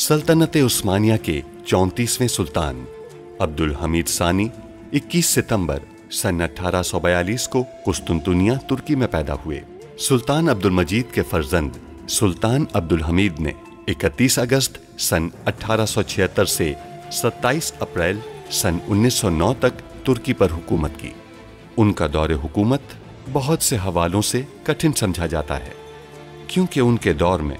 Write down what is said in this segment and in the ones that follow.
सल्तनत उस्मानिया के 34वें सुल्तान अब्दुल हमीद सानी 21 सितंबर सन 1842 को कुस्तुनतुनिया तुर्की में पैदा हुए। सुल्तान अब्दुल मजीद के फर्जंद सुल्तान अब्दुल हमीद ने 31 अगस्त सन 1876 से 27 अप्रैल सन 1909 तक तुर्की पर हुकूमत की। उनका दौरे हुकूमत बहुत से हवालों से कठिन समझा जाता है, क्योंकि उनके दौर में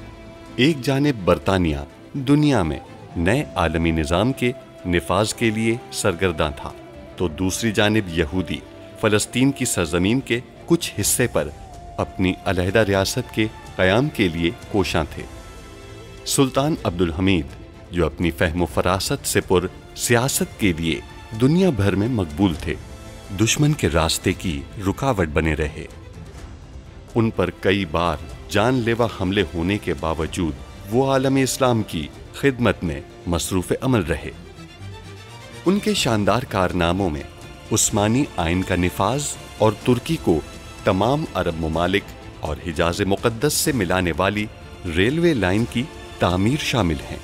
एक जानिब बरतानिया दुनिया में नए आलमी निज़ाम के निफाज के लिए सरगर्दा था, तो दूसरी जानिब यहूदी फ़लस्तीन की सरजमीन के कुछ हिस्से पर अपनी अलहदा रियासत के क़याम के लिए कोशां थे। सुल्तान अब्दुल हमीद, जो अपनी फ़हम फ़रासत से पुर सियासत के लिए दुनिया भर में मकबूल थे, दुश्मन के रास्ते की रुकावट बने रहे। उन पर कई बार जानलेवा हमले होने के बावजूद वो आलम इस्लाम की खिदमत में मसरूफ़ अमल रहे। उनके शानदार कारनामों में उस्मानी आइन का निफाज और तुर्की को तमाम अरब ममालिक और हिजाज मुक़द्दस से मिलाने वाली रेलवे लाइन की तामीर शामिल हैं।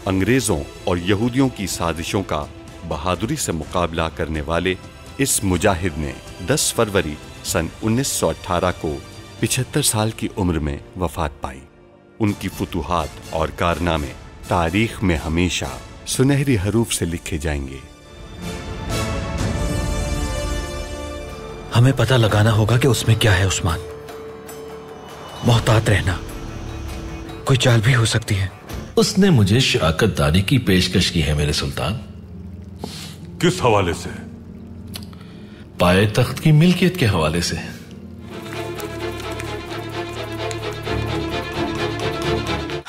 अंग्रेज़ों और यहूदियों की साजिशों का बहादुरी से मुकाबला करने वाले इस मुजाहिद ने 10 फरवरी सन 1918 को 75 साल की उम्र में वफात पाई। उनकी फुतूहात और कारनामे तारीख में हमेशा सुनहरी हरूफ से लिखे जाएंगे। हमें पता लगाना होगा कि उसमें क्या है उस्मान। मोहतात रहना, कोई चाल भी हो सकती है। उसने मुझे शराकतदारी की पेशकश की है मेरे सुल्तान। किस हवाले से? पाए तख्त की मिल्कियत के हवाले से।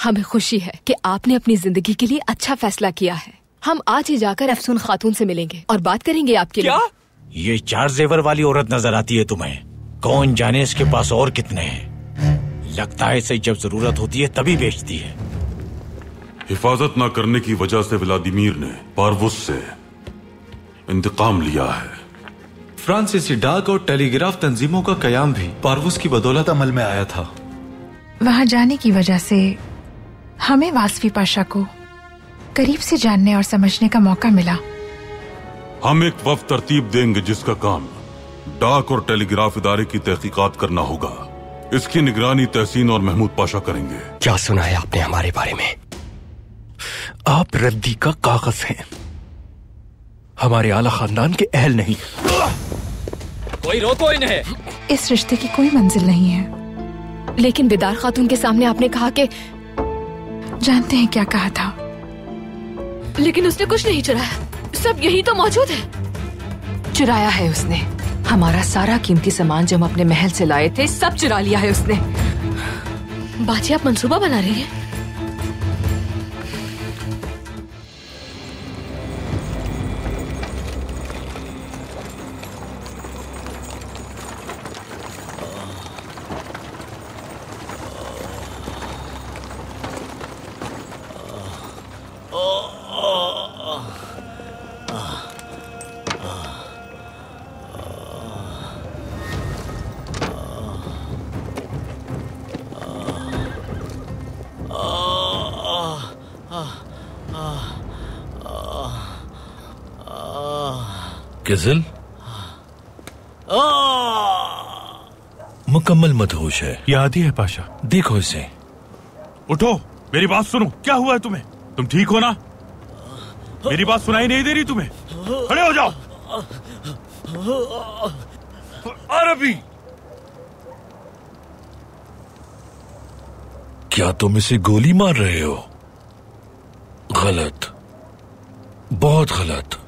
हमें खुशी है कि आपने अपनी जिंदगी के लिए अच्छा फैसला किया है। हम आज ही जाकर अफसून खातून से मिलेंगे और बात करेंगे आपके क्या? लिए। ये 4 जेवर वाली औरत नजर आती है तुम्हें? कौन जाने इसके पास और कितने हैं। लगता है इसे जब जरूरत होती है तभी बेचती है। हिफाजत न करने की वजह से व्लादिमीर ने पारवुस से इंतकाम लिया है। फ्रांसीसी डाक और टेलीग्राफ तंजीमों का कयाम भी पारवुस की बदौलत अमल में आया था। वहां जाने की वजह से हमें वासफी पाशा को करीब से जानने और समझने का मौका मिला। हम एक वफ्द तरतीब देंगे जिसका काम डाक और टेलीग्राफ इदारे की तहकीकात करना होगा। इसकी निगरानी तहसीन और महमूद पाशा करेंगे। क्या सुना है आपने हमारे बारे में? आप रद्दी का कागज हैं, हमारे आला खानदान के अहल नहीं। कोई रोको इन्हें। इस रिश्ते की कोई मंजिल नहीं है। लेकिन बेदार खातून के सामने आपने कहा कि जानते हैं क्या कहा था? लेकिन उसने कुछ नहीं चुराया, सब यही तो मौजूद है। चुराया है उसने। हमारा सारा कीमती सामान जो हम अपने महल से लाए थे सब चुरा लिया है उसने। बाजी, आप मंसूबा बना रही हैं? किज़िल मुकम्मल मदहोश है। याद ही है पाशा। देखो इसे। उठो, मेरी बात सुनो। क्या हुआ है तुम्हें? तुम ठीक हो ना? मेरी बात सुनाई नहीं दे रही तुम्हें? खड़े हो जाओ। अरबी। क्या तुम इसे गोली मार रहे हो? गलत, बहुत गलत।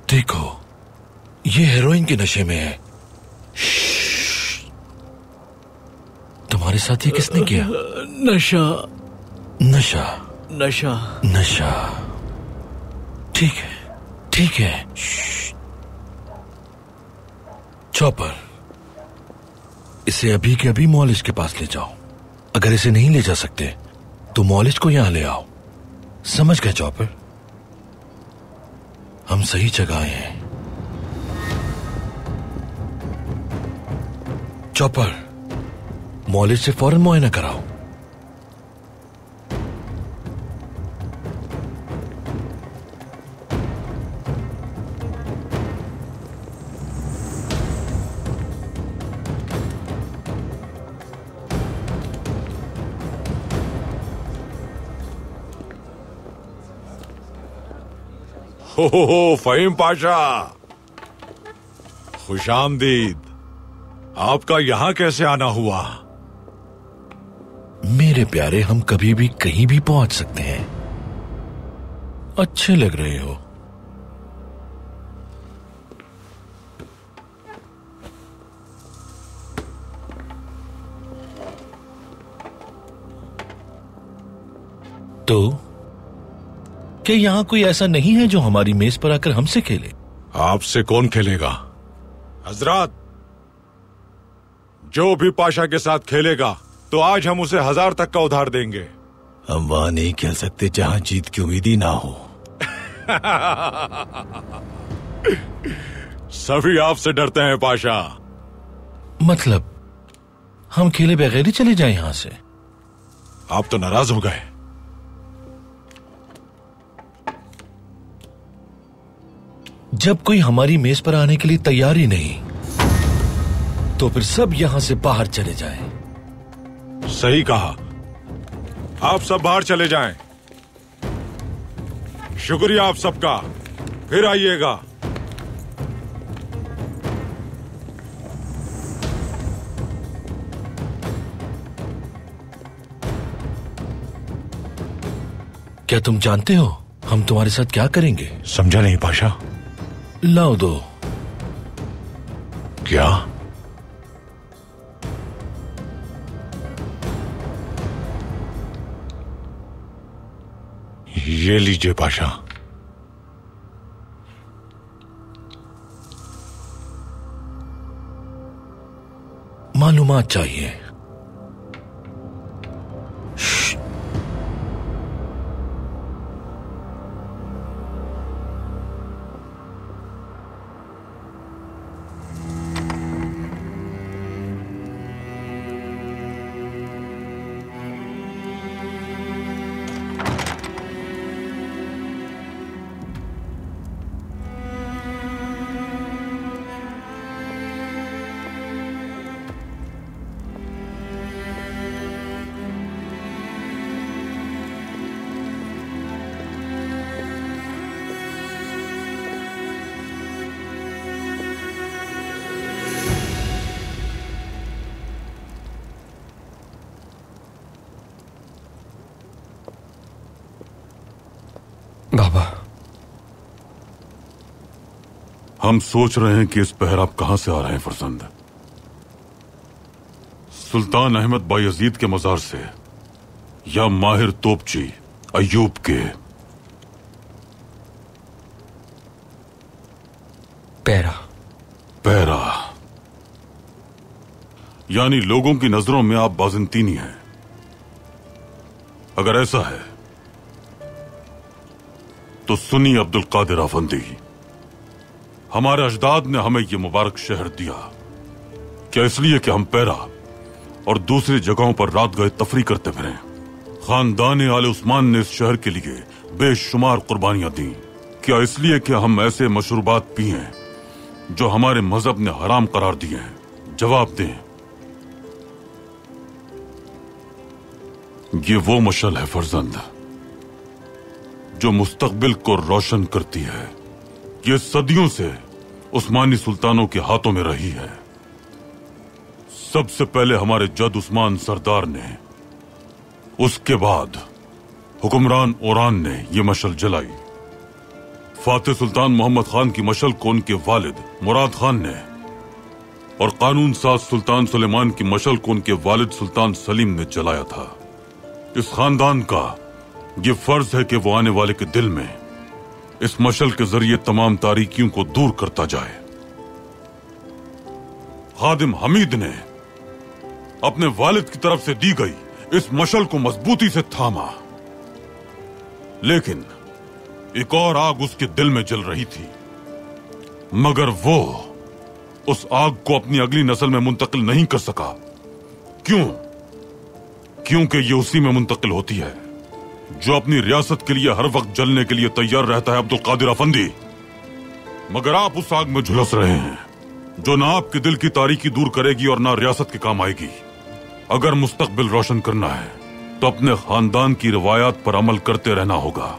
देखो, ये हेरोइन के नशे में है। तुम्हारे साथ ये किसने किया? नशा नशा नशा नशा। ठीक है, ठीक है। चॉपर, इसे अभी के अभी मौलिज के पास ले जाओ। अगर इसे नहीं ले जा सकते तो मौलिज को यहां ले आओ। समझ गए चॉपर? हम सही जगह आए हैं। चॉपर, मौलिज से फौरन मुआयना कराओ। हो फहीम पाशा, खुशामदीद। आपका यहां कैसे आना हुआ? मेरे प्यारे, हम कभी भी कहीं भी पहुंच सकते हैं। अच्छे लग रहे हो। तो क्या यहां कोई ऐसा नहीं है जो हमारी मेज पर आकर हमसे खेले? आपसे कौन खेलेगा? हजरात, जो भी पाशा के साथ खेलेगा तो आज हम उसे 1000 तक का उधार देंगे। हम वहां नहीं खेल सकते जहां जीत की उम्मीद ही ना हो। सभी आपसे डरते हैं पाशा। मतलब हम खेले बगैर ही चले जाएं यहां से? आप तो नाराज हो गए। जब कोई हमारी मेज पर आने के लिए तैयार ही नहीं, तो फिर सब यहां से बाहर चले जाएं। सही कहा, आप सब बाहर चले जाएं। शुक्रिया आप सबका, फिर आइएगा। क्या तुम जानते हो हम तुम्हारे साथ क्या करेंगे? समझा नहीं पाशा। लाओ दो। क्या? ये लीजिए पाशा। मालूमात चाहिए। बाबा, हम सोच रहे हैं कि इस पहर आप कहां से आ रहे हैं फरजंद? सुल्तान अहमद बायजीद के मजार से या माहिर तोपची अयूब के? पैरा यानी लोगों की नजरों में आप बाज़ंतीनी हैं। अगर ऐसा है तो सुनी अब्दुल कादिर अफंदी, हमारे अजदाद ने हमें यह मुबारक शहर दिया क्या इसलिए कि हम पैरा और दूसरी जगहों पर रात गए तफरी करते फिरें? खानदान आले उस्मान ने इस शहर के लिए बेशुमार कुर्बानियां दी क्या इसलिए कि हम ऐसे मशरूबात पिए जो हमारे मजहब ने हराम करार दिए हैं? जवाब दें। ये वो मशल है फरजंद जो मुस्तकबिल को रोशन करती है। ये सदियों से उस्मानी सुल्तानों के हाथों में रही है। सबसे पहले हमारे जद उस्मान सरदार ने, उसके बाद हुक्मरान ओरान ने यह मशल जलाई। फातिह सुल्तान मोहम्मद खान की मशल को उनके वालिद मुराद खान ने और कानून साज सुल्तान सुलेमान की मशल को उनके वालिद सुल्तान सलीम ने जलाया था। इस खानदान का ये फर्ज है कि वो आने वाले के दिल में इस मशल के जरिए तमाम तारीकियों को दूर करता जाए। खादिम हमीद ने अपने वालिद की तरफ से दी गई इस मशल को मजबूती से थामा, लेकिन एक और आग उसके दिल में जल रही थी, मगर वो उस आग को अपनी अगली नस्ल में मुंतकिल नहीं कर सका। क्यों? क्योंकि ये उसी में मुंतकिल होती है जो अपनी रियासत के लिए हर वक्त जलने के लिए तैयार रहता है, अब्दुल कादिर अफंदी। मगर आप उस आग में झुलस रहे हैं जो ना आपके दिल की तारीकी दूर करेगी और ना रियासत के काम आएगी। अगर मुस्तकबिल रोशन करना है तो अपने खानदान की रिवायात पर अमल करते रहना होगा।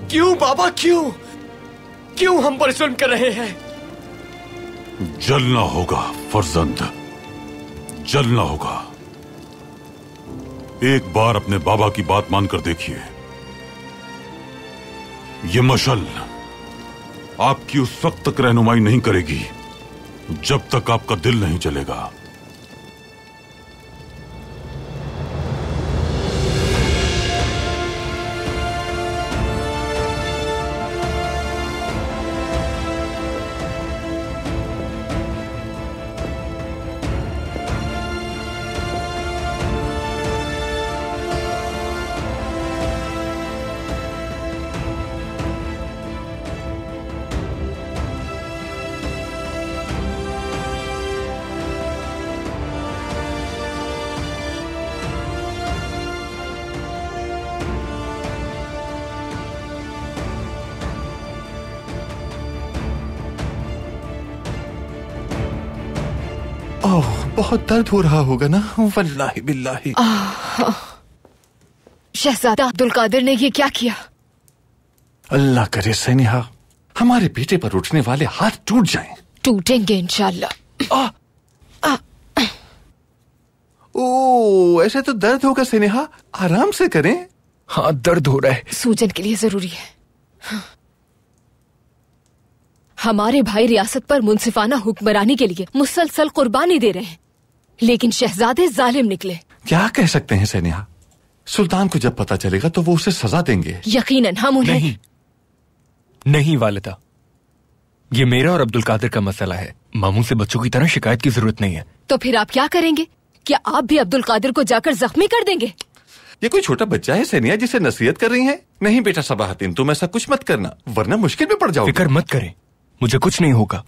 क्यों बाबा, क्यों हम पर जुल्म कर रहे हैं? जलना होगा फर्जंद, जलना होगा। एक बार अपने बाबा की बात मानकर देखिए। ये मशल आपकी उस वक्त तक रहनुमाई नहीं करेगी जब तक आपका दिल नहीं जलेगा। ओह, बहुत दर्द हो रहा होगा ना? वल्लाहि बिल्लाहि। शहजादा अब्दुल कादिर ने ये क्या किया? अल्लाह करे सैनिहा, हमारे बेटे पर उठने वाले हाथ टूट जाएं। टूटेंगे इंशाअल्लाह। ओ, ऐसे तो दर्द होगा सैनिहा, आराम से करें। हाँ, दर्द हो रहा है। सूजन के लिए जरूरी है। हमारे भाई रियासत पर मुंसिफाना हुक्मरानी के लिए मुसलसल कुर्बानी दे रहे हैं, लेकिन शहजादे जालिम निकले। क्या कह सकते हैं सैनिहा? सुल्तान को जब पता चलेगा तो वो उसे सजा देंगे। यकीनन हम उन्हें नहीं वालिदा, ये मेरा और अब्दुल कादिर का मसला है। मामू से बच्चों की तरह शिकायत की जरूरत नहीं है। तो फिर आप क्या करेंगे? क्या आप भी अब्दुल कादिर को जाकर जख्मी कर देंगे? ये कोई छोटा बच्चा है सैनिया जिसे नसीहत कर रही हैं? नहीं बेटा सबाहतीन, तुम ऐसा कुछ मत करना वरना मुश्किल में पड़ जाओगे। फिक्र मत करें, मुझे कुछ नहीं होगा।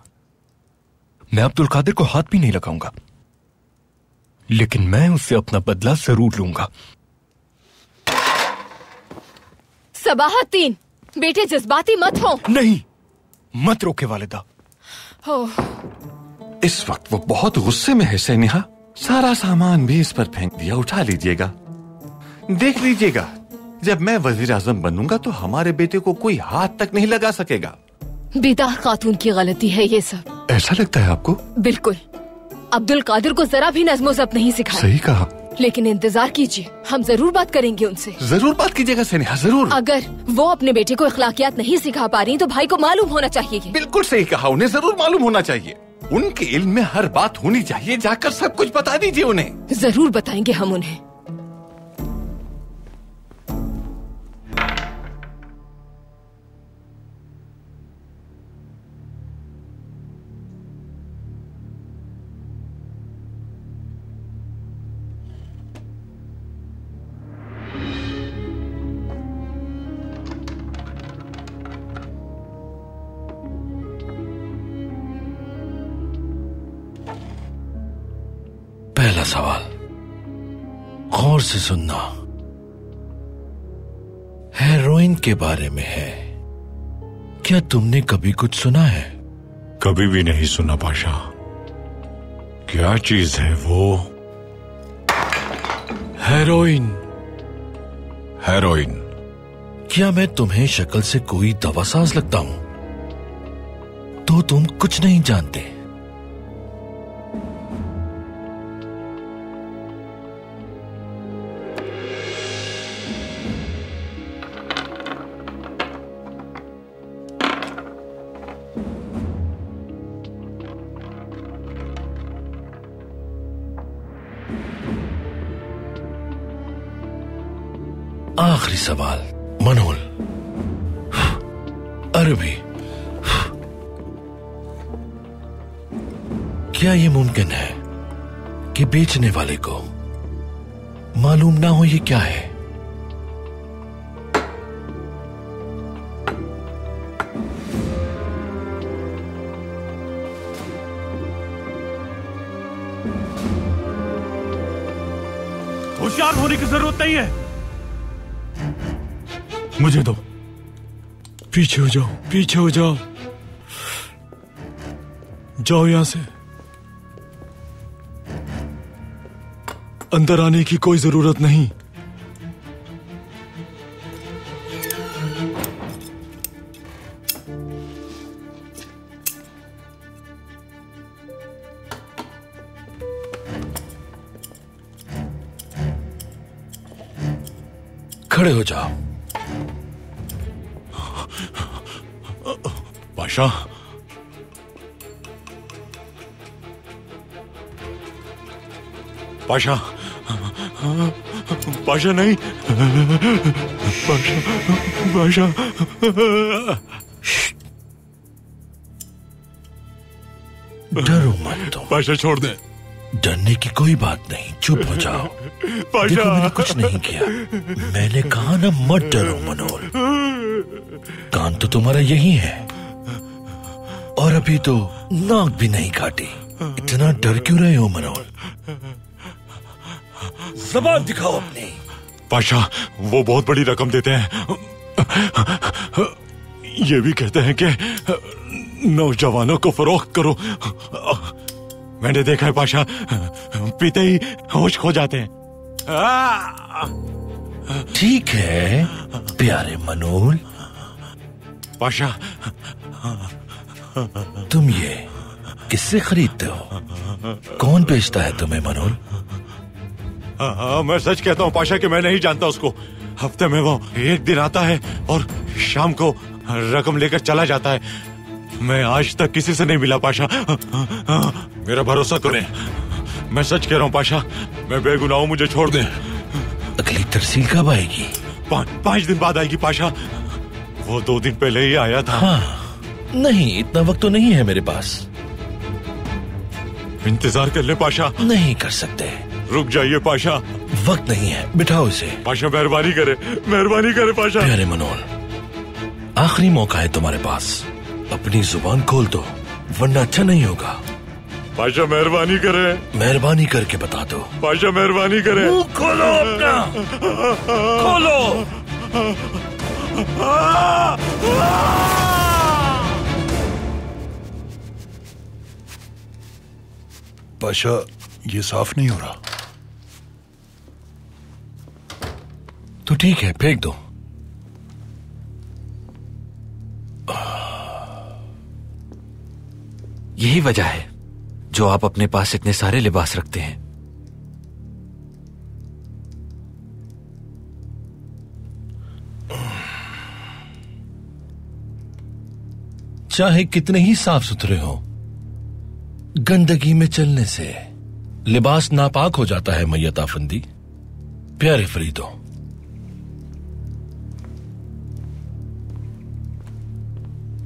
मैं अब्दुल कादिर को हाथ भी नहीं लगाऊंगा, लेकिन मैं उससे अपना बदला जरूर लूंगा। सबाहतीन, बेटे जज्बाती मत हो। नहीं, मत रोके वालिदा। इस वक्त वो बहुत गुस्से में है सैनिहा। सारा सामान भी इस पर फेंक दिया, उठा लीजिएगा। देख लीजिएगा, जब मैं वजीर आजम बनूंगा तो हमारे बेटे को कोई हाथ तक नहीं लगा सकेगा। बेदार खातून की गलती है ये सब। ऐसा लगता है आपको? बिल्कुल। अब्दुल कादिर को जरा भी नज़्मो ज़ब्त नहीं सिखाया। सही कहा। लेकिन इंतजार कीजिए, हम जरूर बात करेंगे उनसे। जरूर बात कीजिएगा सैनिहा, जरूर। अगर वो अपने बेटे को इखलाकियात नहीं सिखा पा रही तो भाई को मालूम होना चाहिए। बिल्कुल सही कहा, उन्हें जरूर मालूम होना चाहिए। उनके इल्म में हर बात होनी चाहिए। जाकर सब कुछ बता दीजिए उन्हें। जरूर बताएंगे हम उन्हें। पहला सवाल गौर से सुनना। हेरोइन के बारे में है। क्या तुमने कभी कुछ सुना है? कभी भी नहीं सुना पाशा। क्या चीज है वो? हेरोइन। हेरोइन। क्या मैं तुम्हें शक्ल से कोई दवासाज लगता हूं? तो तुम कुछ नहीं जानते। आखिरी सवाल मनोल, अरबी, क्या ये मुमकिन है कि बेचने वाले को मालूम ना हो ये क्या है? होशियार होने की जरूरत नहीं है। मुझे दो। पीछे हो जाओ, पीछे हो जाओ, जाओ यहां से। अंदर आने की कोई जरूरत नहीं। खड़े हो जाओ। पाशा, पाशा, पाशा नहीं, पाशा, पाशा। डरो मत तुम। पाशा छोड़ दे। डरने की कोई बात नहीं, चुप हो जाओ। देखो मैंने कुछ नहीं किया। मैंने कहा ना मत डरो मनोल। कान तो तुम्हारा यही है और अभी तो नाक भी नहीं काटी। इतना डर क्यों रहे हो मनोल? जबान दिखाओ अपनी। पाशा, वो बहुत बड़ी रकम देते हैं। ये भी कहते हैं कि नौजवानों को फरोख्त करो। मैंने देखा है पाशा, पीते ही होश खो जाते हैं। ठीक है प्यारे मनोल। पाशा, तुम ये किससे खरीदते हो? कौन बेचता है तुम्हें मनोल? मैं सच कहता हूँ पाशा कि मैं नहीं जानता उसको। हफ्ते में वो एक दिन आता है और शाम को रकम लेकर चला जाता है। मैं आज तक किसी से नहीं मिला पाशा। मेरा भरोसा करें, मैं सच कह रहा हूँ पाशा। मैं बेगुनाह हूँ, मुझे छोड़ दें। अगली तरसील कब आएगी? 5 दिन बाद आएगी पाशा। वो 2 दिन पहले ही आया था। हाँ, नहीं इतना वक्त तो नहीं है मेरे पास। इंतजार कर ले पाशा। नहीं कर सकते। रुक जाइए पाशा। वक्त नहीं है, बिठाओ इसे। पाशा मेहरबानी करे, मेहरबानी करे पाशा। प्यारे मनोल, आखिरी मौका है तुम्हारे पास। अपनी जुबान खोल दो वरना अच्छा नहीं होगा। पाशा मेहरबानी करे। मेहरबानी करके बता दो। पाशा मेहरबानी करे। मुंह खोलो अपना, खोलो। पाशा, ये साफ नहीं हो रहा। तो ठीक है, फेंक दो। यही वजह है जो आप अपने पास इतने सारे लिबास रखते हैं। चाहे कितने ही साफ सुथरे हो, गंदगी में चलने से लिबास नापाक हो जाता है मैयत आफंदी। प्यारे फरीदो,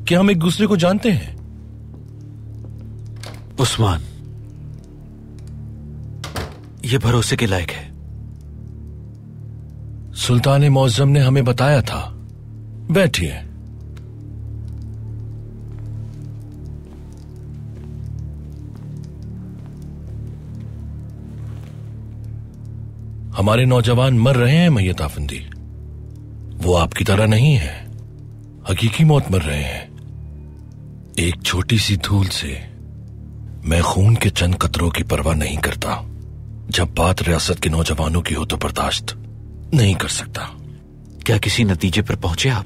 क्या हम एक दूसरे को जानते हैं? उस्मान, ये भरोसे के लायक है। सुल्तान मौज़म ने हमें बताया था। बैठिए। हमारे नौजवान मर रहे हैं मैयत आफंदी। वो आपकी तरह नहीं है, हकीकी मौत मर रहे हैं। एक छोटी सी धूल से मैं खून के चंद कतरों की परवाह नहीं करता। जब बात रियासत के नौजवानों की हो तो बर्दाश्त नहीं कर सकता। क्या किसी नतीजे पर पहुंचे आप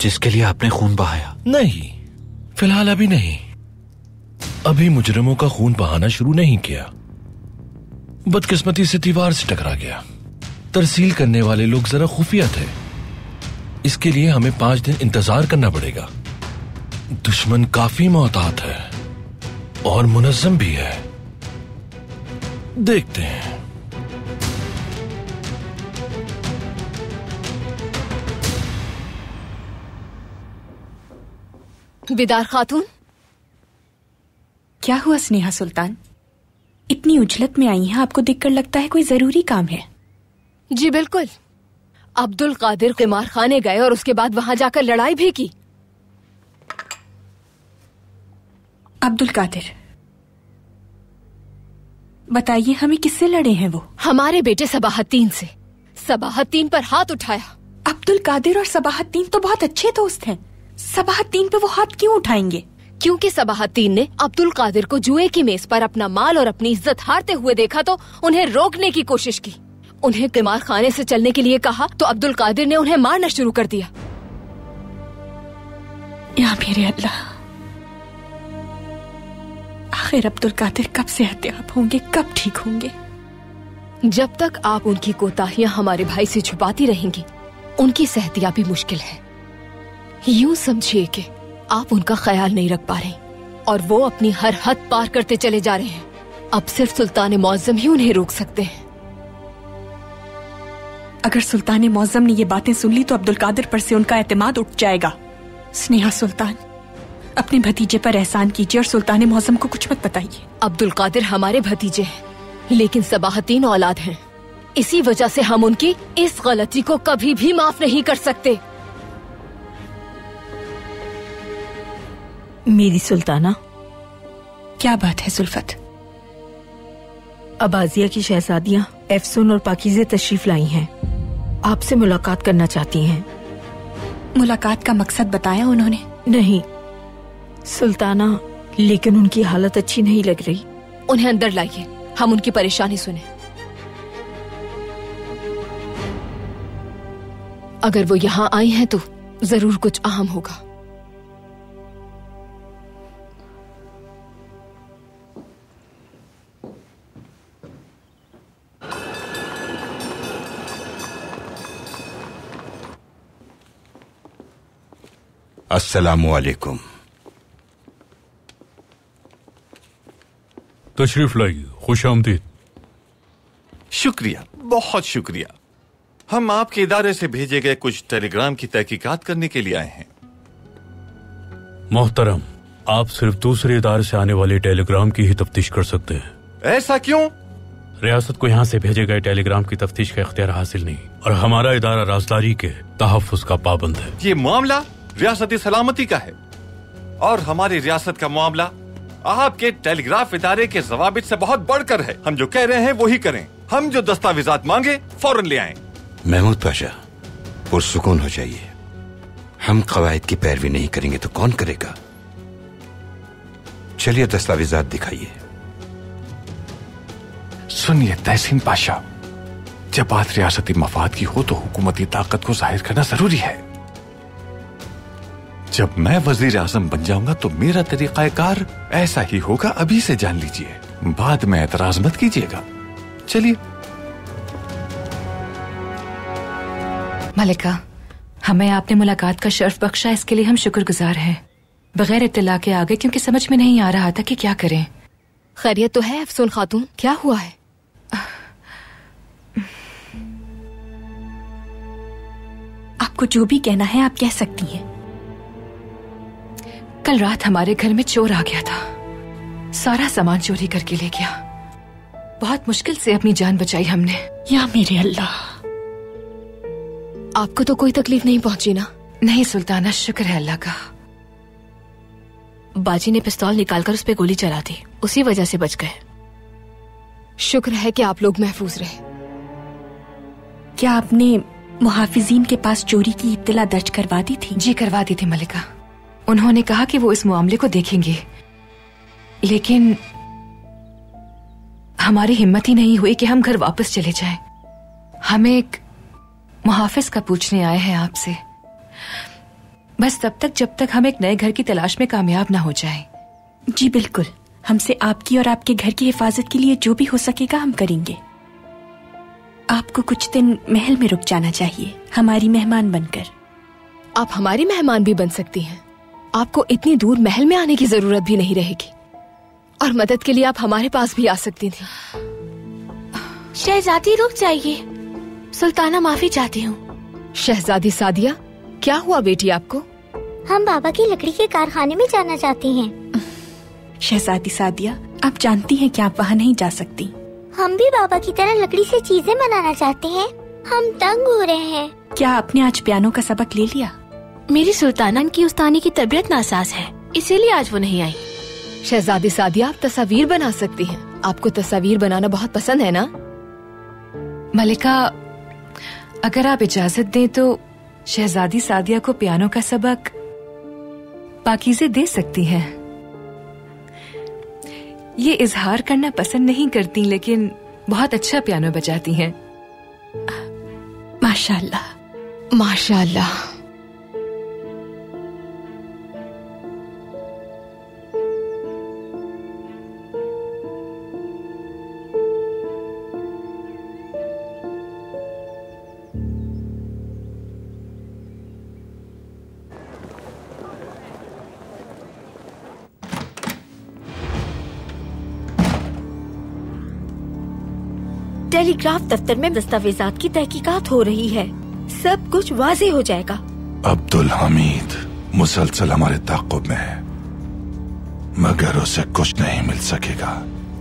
जिसके लिए आपने खून बहाया? नहीं, फिलहाल अभी नहीं। अभी मुजरिमों का खून बहाना शुरू नहीं किया। बदकिस्मती से दीवार से टकरा गया। तरसील करने वाले लोग जरा खुफिया थे, इसके लिए हमें 5 दिन इंतजार करना पड़ेगा। दुश्मन काफी मोहतात है और मुनज़्ज़म भी है। देखते हैं। बिदार खातून। क्या हुआ स्नेहा सुल्तान? इतनी उजलत में आई हैं, आपको देखकर लगता है कोई जरूरी काम है। जी बिल्कुल। अब्दुल कादिर क़िमार खाने गए और उसके बाद वहां जाकर लड़ाई भी की। अब्दुल कादिर, बताइए हमें किससे लड़े हैं वो? हमारे बेटे सबाहद्दीन से। सबाहद्दीन पर हाथ उठाया। अब्दुल कादिर और सबाहद्दीन तो बहुत अच्छे दोस्त हैं। सबाहद्दीन पे वो हाथ क्यों उठाएंगे? क्योंकि सबाहद्दीन ने अब्दुल कादिर को जुए की मेज पर अपना माल और अपनी इज्जत हारते हुए देखा तो उन्हें रोकने की कोशिश की। उन्हें क़िमार खाने से चलने के लिए कहा तो अब्दुल कादिर ने उन्हें मारना शुरू कर दिया। या मेरे अल्लाह, आखिर अब्दुल कादिर कब सेहतयाब होंगे, कब ठीक होंगे? जब तक आप उनकी कोताहियां हमारे भाई से छुपाती रहेंगी, उनकी सेहतयाबी मुश्किल है। यूं समझिए कि आप उनका ख्याल नहीं रख पा रहे और वो अपनी हर हद पार करते चले जा रहे हैं। अब सिर्फ सुल्तान मौज़म ही उन्हें रोक सकते हैं। अगर सुल्तान मौज़म ने ये बातें सुन ली तो अब्दुल कादिर पर से उनका एतमाद उठ जाएगा। स्नेहा सुल्तान, अपने भतीजे पर एहसान कीजिए और सुल्तान मौज़म को कुछ मत बताइए। अब्दुल कादिर हमारे भतीजे हैं, लेकिन सबाहद्दीन औलाद हैं। इसी वजह से हम उनकी इस गलती को कभी भी माफ नहीं कर सकते। मेरी सुल्ताना। क्या बात है सुल्फत? अबाजिया की शहजादियां एफसून और पाकीज़े तशरीफ लाई हैं। आपसे मुलाकात करना चाहती हैं। मुलाकात का मकसद बताया उन्होंने? नहीं सुल्ताना, लेकिन उनकी हालत अच्छी नहीं लग रही। उन्हें अंदर लाइए, हम उनकी परेशानी सुने। अगर वो यहाँ आई हैं तो जरूर कुछ अहम होगा। अस्सलामुअलैकुम। तशरीफ लाइए, खुश आमदीद। शुक्रिया, बहुत शुक्रिया। हम आपके इदारे से भेजे गए कुछ टेलीग्राम की तहकीकात करने के लिए आए हैं। मोहतरम, आप सिर्फ दूसरे इदारे से आने वाले टेलीग्राम की ही तफ्तीश कर सकते हैं। ऐसा क्यों? रियासत को यहाँ से भेजे गए टेलीग्राम की तफ्तीश का इख्तियार हासिल नहीं और हमारा इदारा राजदारी के तहफ़्फ़ुज़ का पाबंद है। ये मामला रियासती सलामती का है और हमारी रियासत का मामला आपके टेलीग्राफ इदारे के ज़वाबित से बहुत बढ़कर है। हम जो कह रहे हैं वो ही करें। हम जो दस्तावेजात मांगे फौरन ले आएं। महमूद पाशा, पुरसुकून हो जाइए। हम कवायद की पैरवी नहीं करेंगे तो कौन करेगा? चलिए दस्तावेजात दिखाइए। सुनिए तहसीन पाशा, जब बात रियासती मफाद की हो तो हुकूमती ताकत को जाहिर करना जरूरी है। जब मैं वजीर आजम बन जाऊंगा तो मेरा तरीकाकार ऐसा ही होगा। अभी से जान लीजिए, बाद में एतराज मत कीजिएगा। चलिए। मलिका, हमें आपने मुलाकात का शर्फ बख्शा, इसके लिए हम शुक्रगुजार हैं। बगैर इत्तला के आ गए क्योंकि समझ में नहीं आ रहा था कि क्या करें। खैरियत तो है अफसून खातून? क्या हुआ है? आपको जो भी कहना है आप कह सकती हैं। कल रात हमारे घर में चोर आ गया था, सारा सामान चोरी करके ले गया। बहुत मुश्किल से अपनी जान बचाई हमने। या मेरे अल्लाह। आपको तो कोई तकलीफ नहीं पहुंची ना? नहीं सुल्ताना, शुक्र है अल्लाह का। बाजी ने पिस्तौल निकालकर उस पे गोली चला दी, उसी वजह से बच गए। शुक्र है कि आप लोग महफूज रहे। क्या आपने मुहाफिजीन के पास चोरी की इत्तला दर्ज करवा दी थी? जी करवा दी थी मलिका। उन्होंने कहा कि वो इस मामले को देखेंगे, लेकिन हमारी हिम्मत ही नहीं हुई कि हम घर वापस चले जाएं। हमें एक मुहाफिज का पूछने आए हैं आपसे, बस तब तक जब तक हम एक नए घर की तलाश में कामयाब ना हो जाएं। जी बिल्कुल, हमसे आपकी और आपके घर की हिफाजत के लिए जो भी हो सकेगा हम करेंगे। आपको कुछ दिन महल में रुक जाना चाहिए, हमारी मेहमान बनकर। आप हमारी मेहमान भी बन सकती हैं। आपको इतनी दूर महल में आने की जरूरत भी नहीं रहेगी और मदद के लिए आप हमारे पास भी आ सकती थी। शहजादी रुक जाइए, सुल्ताना माफी चाहती हूँ। शहजादी सादिया, क्या हुआ बेटी आपको? हम बाबा की लकड़ी के कारखाने में जाना चाहते हैं। शहजादी सादिया, आप जानती हैं कि आप वहाँ नहीं जा सकती। हम भी बाबा की तरह लकड़ी से चीजें बनाना चाहते हैं। हम तंग हो रहे हैं। क्या आपने आज पियानो का सबक ले लिया? मेरी सुल्ताना की उस्तानी की तबीयत नासाज है, इसीलिए आज वो नहीं आई। शहजादी सादिया, आप तस्वीर बना सकती हैं। आपको तस्वीर बनाना बहुत पसंद है ना? मलिका, अगर आप इजाजत दें तो शहजादी सादिया को पियानो का सबक पाकीज़े दे सकती हैं। ये इजहार करना पसंद नहीं करती, लेकिन बहुत अच्छा पियानो बजाती हैं। माशाअल्लाह। माशाअल्लाह। टेलीग्राफ दफ्तर में दस्तावेजात की तहकीकात हो रही है। सब कुछ वाजे हो जाएगा। अब्दुल हमीद मुसलसल हमारे ताक़ुब में है, मगर उसे कुछ नहीं मिल सकेगा।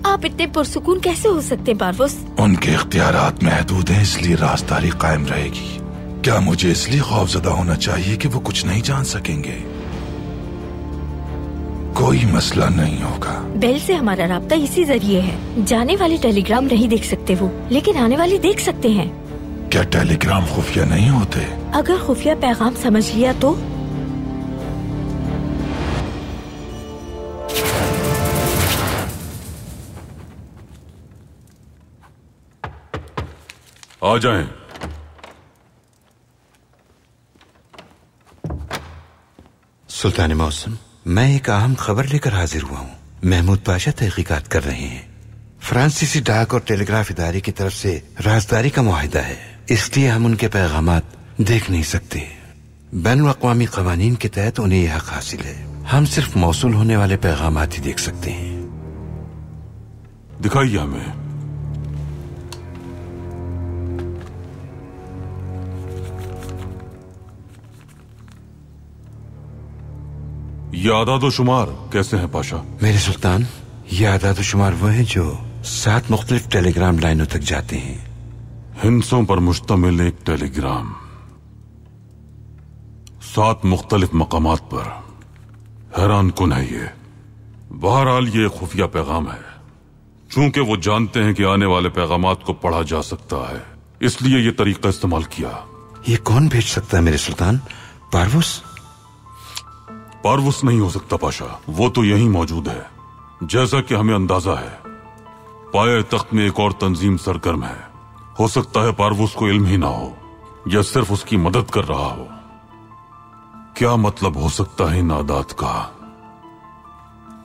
आप इतने पुरसुकून कैसे हो सकते हैं पारवस? उनके इख्तियारात महदूद हैं, इसलिए राजदारी कायम रहेगी। क्या मुझे इसलिए खौफजदा होना चाहिए कि वो कुछ नहीं जान सकेंगे? कोई मसला नहीं होगा। बेल से हमारा राब्ता इसी जरिए है। जाने वाले टेलीग्राम नहीं देख सकते वो, लेकिन आने वाले देख सकते हैं। क्या टेलीग्राम खुफिया नहीं होते? अगर खुफिया पैगाम समझ लिया तो? आ जाएं। सुल्तान मौसम, मैं एक अहम खबर लेकर हाजिर हुआ हूँ। महमूद पाशा तहकीकात कर रहे हैं। फ्रांसीसी डाक और टेलीग्राफ इदारे की तरफ से राजदारी का मुआहिदा है, इसलिए हम उनके पैगामात देख नहीं सकते। बैनुल अक़वामी क़वानीन के तहत उन्हें यह हक हासिल है। हम सिर्फ मौसूल होने वाले पैगामात ही देख सकते हैं। दिखाइए हमें। ये आदाद-ओ-शुमार कैसे हैं पाशा? मेरे सुल्तान, ये आदाद-ओ-शुमार वो हैं जो 7 मुख्तलिफ टेलीग्राम लाइनों तक जाते हैं। हिंसों पर मुश्तमिल एक टेलीग्राम 7 मुख्तलिफ मकामात पर। हैरान कुन है ये। बहरहाल ये खुफिया पैगाम है। चूंकि वो जानते हैं कि आने वाले पैगामात को पढ़ा जा सकता है, इसलिए ये तरीका इस्तेमाल किया। ये कौन भेज सकता है मेरे सुल्तान? पारवस? पारवस नहीं हो सकता पाशा, वो तो यहीं मौजूद है। जैसा कि हमें अंदाजा है, पाए तख्त में एक और तंजीम सरगर्म है। हो सकता है पारवस को इल्म ही ना हो, या सिर्फ उसकी मदद कर रहा हो। क्या मतलब हो सकता है इन आदात का?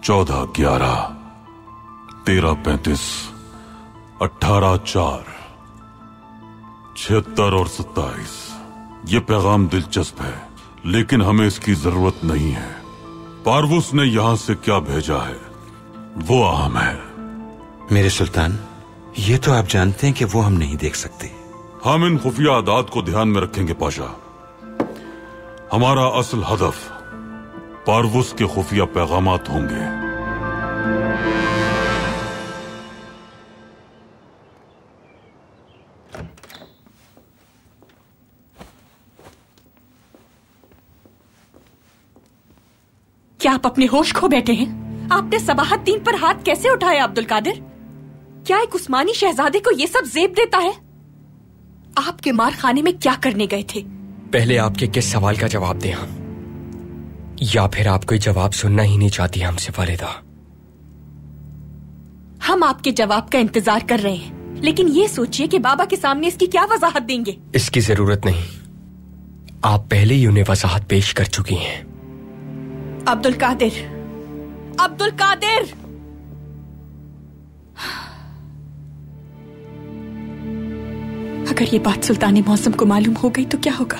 14, 11, 13, 35, 18, 4, 76 और 27। ये पैगाम दिलचस्प है, लेकिन हमें इसकी जरूरत नहीं है। पारवस ने यहां से क्या भेजा है वो अहम है। मेरे सुल्तान, ये तो आप जानते हैं कि वो हम नहीं देख सकते। हम इन खुफिया आदात को ध्यान में रखेंगे पाशा। हमारा असल हदफ पारवस के खुफिया पैगामात होंगे। क्या आप अपने होश खो बैठे हैं? आपने सबाहत दीन पर हाथ कैसे उठाया अब्दुल कादिर? क्या एक उस्मानी शहजादे को ये सब जेब देता है? आपके मार खाने में क्या करने गए थे? पहले आपके किस सवाल का जवाब दें हम, या फिर आप कोई जवाब सुनना ही नहीं चाहती हमसे वालिदा? हम आपके जवाब का इंतजार कर रहे हैं, लेकिन ये सोचिए कि बाबा के सामने इसकी क्या वजाहत देंगे। इसकी जरूरत नहीं, आप पहले ही उन्हें वजाहत पेश कर चुकी हैं। अब्दुल कादिर, अब्दुल कादिर! अगर ये बात सुल्तान मौसम को मालूम हो गई तो क्या होगा?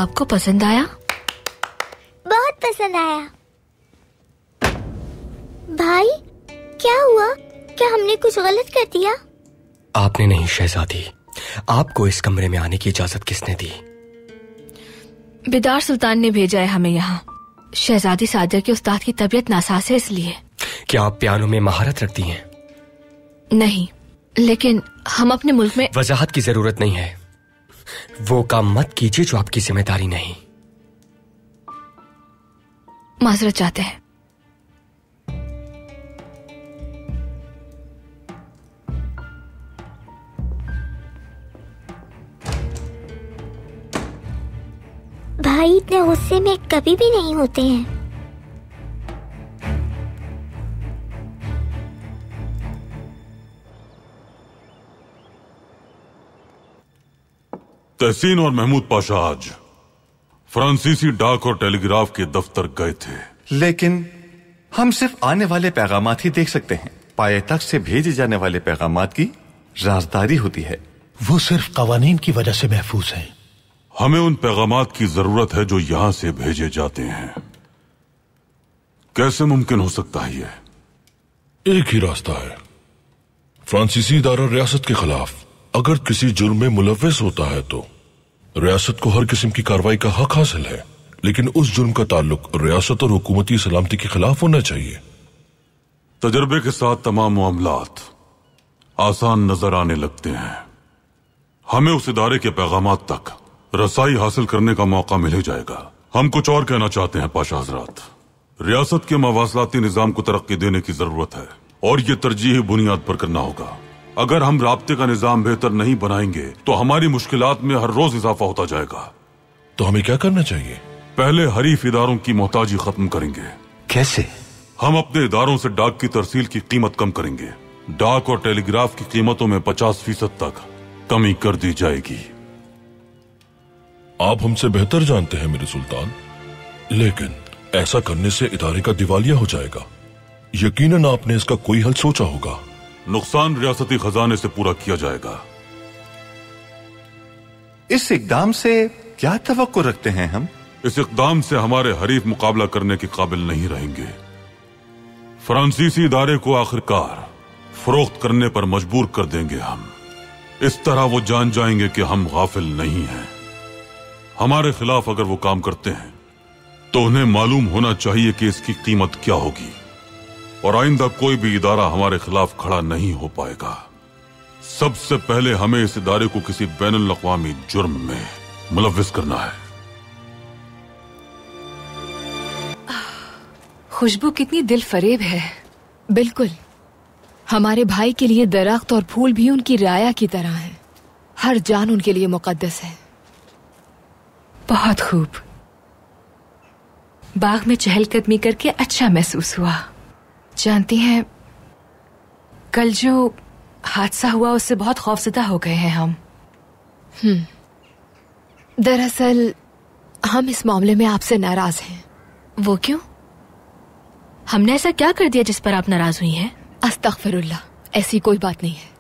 आपको पसंद आया? बहुत पसंद आया। भाई क्या हुआ? क्या हमने कुछ गलत कर दिया? आपने नहीं शहजादी। आपको इस कमरे में आने की इजाजत किसने दी? बिदार सुल्तान ने भेजा है हमें यहाँ। शहजादी सादिया के उस्ताद की तबीयत नासाज है इसलिए। क्या आप पियानो में महारत रखती हैं? नहीं, लेकिन हम अपने मुल्क में। वजाहत की जरूरत नहीं है। वो काम मत कीजिए जो आपकी जिम्मेदारी नहीं। माजरत चाहते हैं। भाई इतने गुस्से में कभी भी नहीं होते हैं। तहसीन और महमूद पाशा आज फ्रांसीसी डाक और टेलीग्राफ के दफ्तर गए थे, लेकिन हम सिर्फ आने वाले पैगामात ही देख सकते हैं। पायतख्त से भेजे जाने वाले पैगामात की राजदारी होती है। वो सिर्फ कवानीन की वजह से महफूज हैं। हमें उन पैगामात की जरूरत है जो यहां से भेजे जाते हैं। कैसे मुमकिन हो सकता है ये? एक ही रास्ता है। फ्रांसीसी इदारा रियासत के खिलाफ अगर किसी जुर्म में मुलव्वस होता है तो रियासत को हर किस्म की कार्रवाई का हक हासिल है, लेकिन उस जुर्म का ताल्लुक रियासत और हुकूमती सलामती के खिलाफ होना चाहिए। तजर्बे के साथ तमाम मामलात आसान नजर आने लगते हैं। हमें उस इदारे के पैगामात तक रसाई हासिल करने का मौका मिल ही जाएगा। हम कुछ और कहना चाहते हैं पाशा हजरात। रियासत के मवासलाती निजाम को तरक्की देने की जरूरत है और ये तरजीही बुनियाद पर करना होगा। अगर हम राब्ते का निजाम बेहतर नहीं बनाएंगे तो हमारी मुश्किलात में हर रोज इजाफा होता जाएगा। तो हमें क्या करना चाहिए? पहले हरीफ इदारों की मोहताजी खत्म करेंगे। कैसे? हम अपने इदारों से डाक की तरसील की कीमत कम करेंगे। डाक और टेलीग्राफ की कीमतों में 50% तक कमी कर दी जाएगी। आप हमसे बेहतर जानते हैं मेरे सुल्तान, लेकिन ऐसा करने से इदारे का दिवालिया हो जाएगा। यकीनन आपने इसका कोई हल सोचा होगा। नुकसान रियासती खजाने से पूरा किया जाएगा। इस इकदाम से क्या तवक्को रखते हैं हम? इस इकदाम से हमारे हरीफ मुकाबला करने के काबिल नहीं रहेंगे। फ्रांसीसी इदारे को आखिरकार फरोख्त करने पर मजबूर कर देंगे हम। इस तरह वो जान जाएंगे कि हम गाफिल नहीं हैं। हमारे खिलाफ अगर वो काम करते हैं तो उन्हें मालूम होना चाहिए कि इसकी कीमत क्या होगी, और आइंदा कोई भी इदारा हमारे खिलाफ खड़ा नहीं हो पाएगा। सबसे पहले हमें इस इदारे को किसी बैनुल अक़वामी जुर्म में मुलव्विस करना है। खुशबू कितनी दिल फरेब है। बिल्कुल, हमारे भाई के लिए दरख्त और फूल भी उनकी राया की तरह हैं। हर जान उनके लिए मुकद्दस है। बहुत खूब। बाग में चहलकदमी करके अच्छा महसूस हुआ। जानती हैं, कल जो हादसा हुआ उससे बहुत खौफजदा हो गए हैं हम। दरअसल हम इस मामले में आपसे नाराज हैं। वो क्यों? हमने ऐसा क्या कर दिया जिस पर आप नाराज हुई हैं? अस्तगफिरुल्लाह, ऐसी कोई बात नहीं है।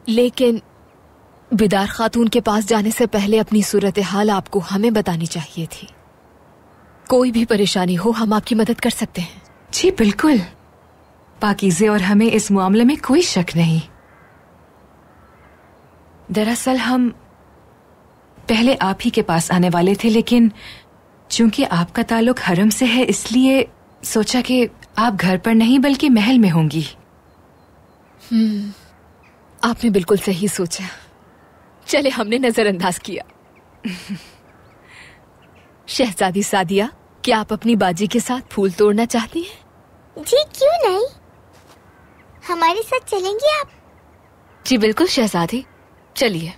लेकिन बिदार खातून के पास जाने से पहले अपनी सूरत हाल आपको हमें बतानी चाहिए थी। कोई भी परेशानी हो हम आपकी मदद कर सकते हैं। जी बिल्कुल, पाकीज़े और हमें इस मामले में कोई शक नहीं। दरअसल हम पहले आप ही के पास आने वाले थे, लेकिन चूंकि आपका ताल्लुक हरम से है इसलिए सोचा कि आप घर पर नहीं बल्कि महल में होंगी। आपने बिल्कुल सही सोचा। चले, हमने नजरअंदाज किया। शहजादी सादिया, क्या आप अपनी बाजी के साथ फूल तोड़ना चाहती हैं? जी क्यों नहीं, हमारे साथ चलेंगी आप? जी बिल्कुल शहजादी, चलिए।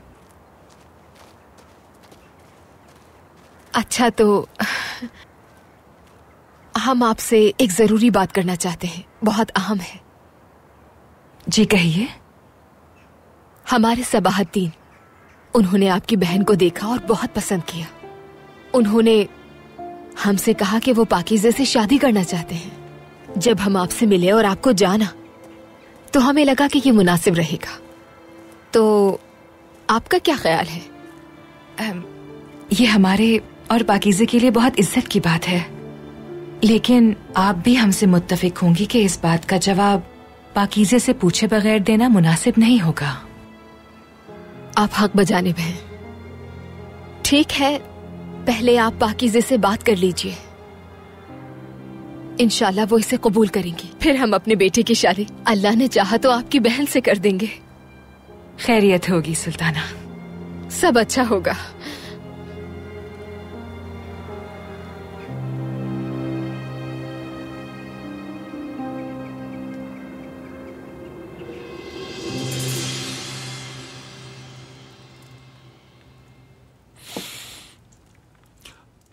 अच्छा, तो हम आपसे एक जरूरी बात करना चाहते हैं, बहुत अहम है। जी कहिए। हमारे सबाहद्दीन, उन्होंने आपकी बहन को देखा और बहुत पसंद किया। उन्होंने हमसे कहा कि वो पाकीज़े से शादी करना चाहते हैं। जब हम आपसे मिले और आपको जाना तो हमें लगा कि ये मुनासिब रहेगा। तो आपका क्या ख्याल है? ये हमारे और पाकीज़े के लिए बहुत इज्जत की बात है, लेकिन आप भी हमसे मुत्तफिक होंगी कि इस बात का जवाब पाकीज़े से पूछे बगैर देना मुनासिब नहीं होगा। आप हक बजानिब हैं। ठीक है, पहले आप पाकीज़े से बात कर लीजिए, इंशाल्लाह वो इसे कबूल करेंगी। फिर हम अपने बेटे की शादी अल्लाह ने चाहा तो आपकी बहन से कर देंगे। खैरियत होगी सुल्ताना, सब अच्छा होगा।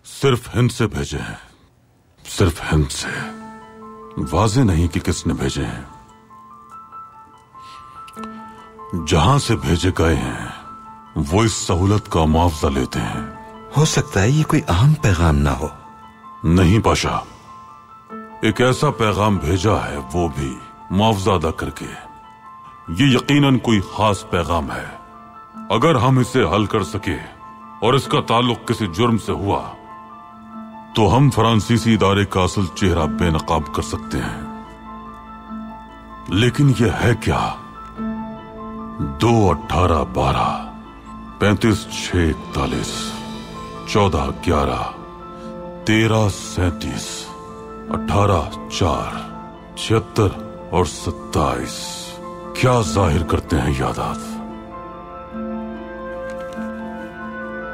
सिर्फ हिंद से भेजे हैं, सिर्फ हिंद से। वाज़ेह नहीं कि किसने भेजे हैं। जहां से भेजे गए हैं वो इस सहूलत का मुआवजा लेते हैं। हो सकता है ये कोई अहम पैगाम ना हो। नहीं पाशा, एक ऐसा पैगाम भेजा है, वो भी मुआवजा अदा करके। ये यकीनन कोई खास पैगाम है। अगर हम इसे हल कर सके और इसका ताल्लुक किसी जुर्म से हुआ तो हम फ्रांसीसी इदारे का असल चेहरा बेनकाब कर सकते हैं। लेकिन यह है क्या? 2, 18, 12, 35, 6, 41, 14, 11, 13, 37, 18, 4, 76 और 27 क्या जाहिर करते हैं यादात?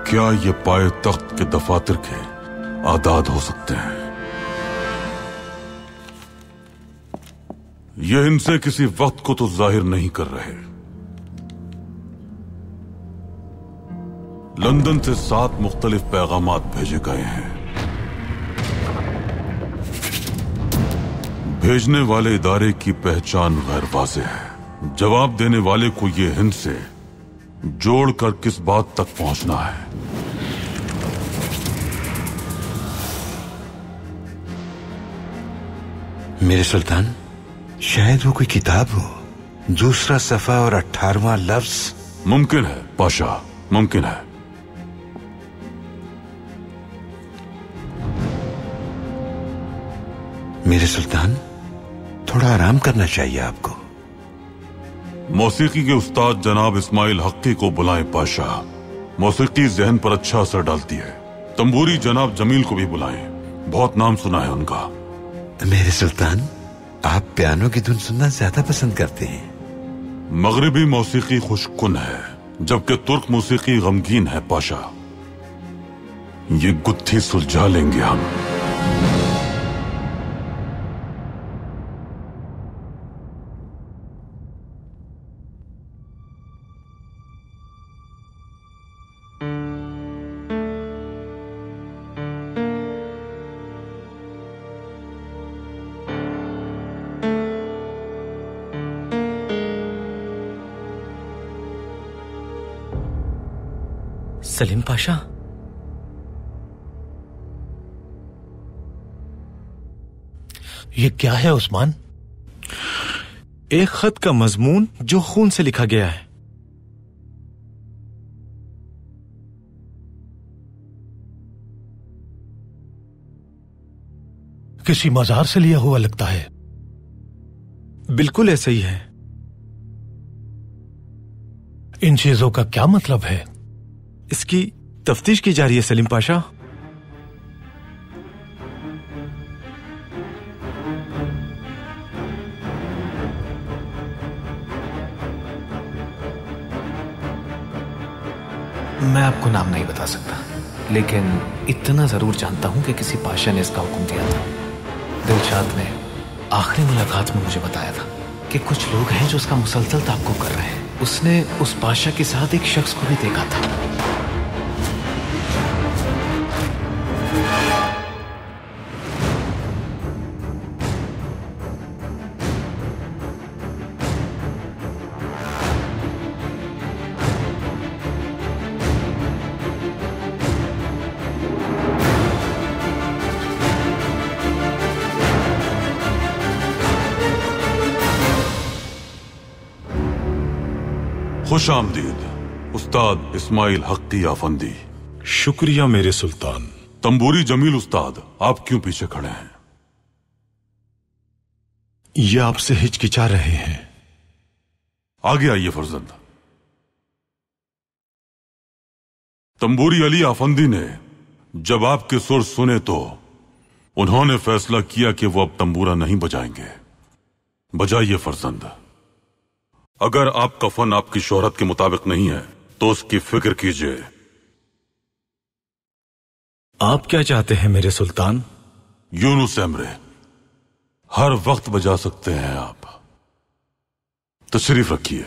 क्या ये पाए तख्त के दफातर के आदाद हो सकते हैं? ये इनसे किसी वक्त को तो जाहिर नहीं कर रहे। लंदन से 7 मुख्तलिफ पैगामात भेजे गए हैं। भेजने वाले इदारे की पहचान गैर वाज़ेह है। जवाब देने वाले को ये हिंद से जोड़कर किस बात तक पहुंचना है? मेरे सुल्तान, शायद वो कोई किताब हो। दूसरा सफा और 18वां लफ्ज। मुमकिन है पाशा, मुमकिन है। मेरे सुल्तान, थोड़ा आराम करना चाहिए आपको। मौसीकी के उस्ताद जनाब इस्माइल हक्की को बुलाएं पाशा। मौसीकी जहन पर अच्छा असर डालती है। तंबूरी जनाब जमील को भी बुलाएं, बहुत नाम सुना है उनका। मेरे सुल्तान, आप पियानो की धुन सुनना ज्यादा पसंद करते हैं। मगरिबी मौसीकी खुशकुन है, जबकि तुर्क मौसीकी गमगीन है पाशा। ये गुत्थी सुलझा लेंगे हम। सलीम पाशा, ये क्या है उस्मान? एक खत का मजमून जो खून से लिखा गया है। किसी मजार से लिया हुआ लगता है। बिल्कुल ऐसा ही है। इन चीजों का क्या मतलब है? इसकी तफ्तीश की जा रही है सलीम पाशा। मैं आपको नाम नहीं बता सकता, लेकिन इतना जरूर जानता हूं कि किसी पाशा ने इसका हुक्म दिया था। दिलशाद ने आखिरी मुलाकात में मुझे बताया था कि कुछ लोग हैं जो उसका मुसलसल ताक़ुब कर रहे हैं। उसने उस पाशा के साथ एक शख्स को भी देखा था। खुश आमदीद उस्ताद इस्माइल हक्की आफंदी। शुक्रिया मेरे सुल्तान। तंबूरी जमील उस्ताद, आप क्यों पीछे खड़े हैं? ये आपसे हिचकिचा रहे हैं। आगे आइए फर्जंद। तंबूरी अली आफंदी ने जब आपके सुर सुने तो उन्होंने फैसला किया कि वो अब तंबूरा नहीं बजाएंगे। बजाइए फर्जंद। अगर आपका फन आपकी शोहरत के मुताबिक नहीं है तो उसकी फिक्र कीजिए। आप क्या चाहते हैं मेरे सुल्तान? यूनुस एमरे, हर वक्त बजा सकते हैं आप। तशरीफ रखिए।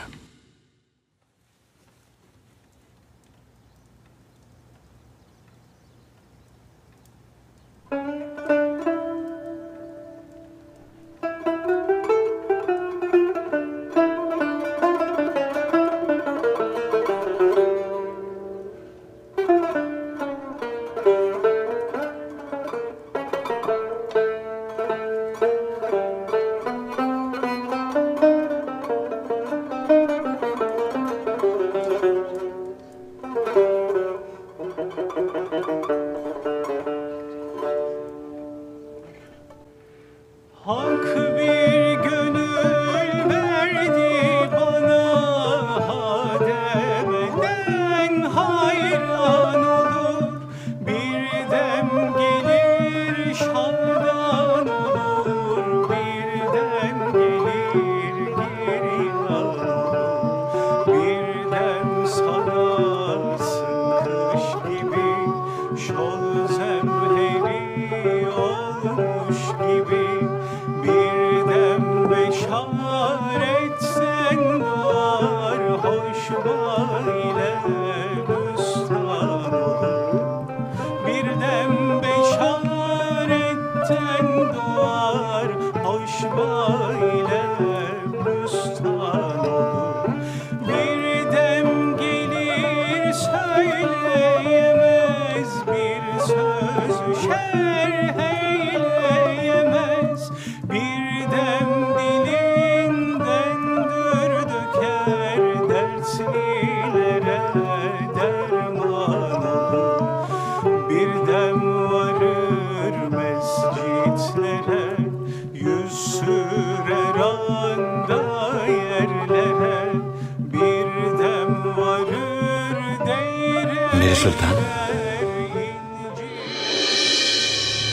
मेरे सुल्तान,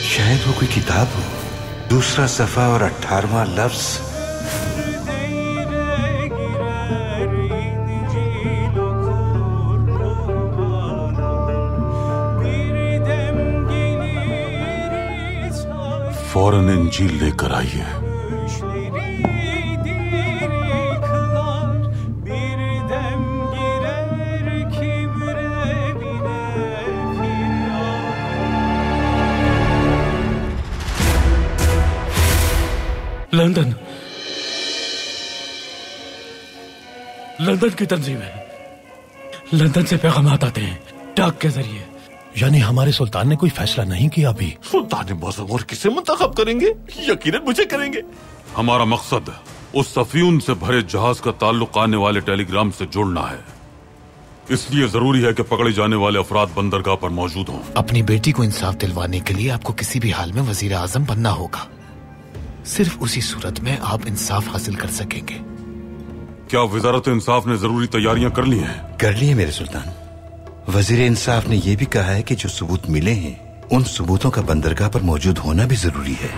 शायद वो कोई किताब हो। दूसरा सफा और 18वां लफ्ज। फौरन इंजील लेकर आइए। लंदन की तंजीम है। लंदन से पैगामात आते हैं डाक के जरिए। यानी हमारे सुल्तान ने कोई फैसला नहीं किया अभी? सुल्तान मौसम और किसे मुंतखब करेंगे? यकीनन मुझे करेंगे। हमारा मकसद उस सफीन से भरे जहाज का ताल्लुक आने वाले टेलीग्राम से जुड़ना है। इसलिए जरूरी है कि पकड़े जाने वाले अफराद बंदरगाह पर मौजूद हों। अपनी बेटी को इंसाफ दिलवाने के लिए आपको किसी भी हाल में वजीर आजम बनना होगा। सिर्फ उसी सूरत में आप इंसाफ हासिल कर सकेंगे। क्या वजारत इंसाफ ने जरूरी तैयारियां कर ली हैं? कर ली है मेरे सुल्तान। वजीर इंसाफ ने यह भी कहा है कि जो सबूत मिले हैं उन सबूतों का बंदरगाह पर मौजूद होना भी जरूरी है।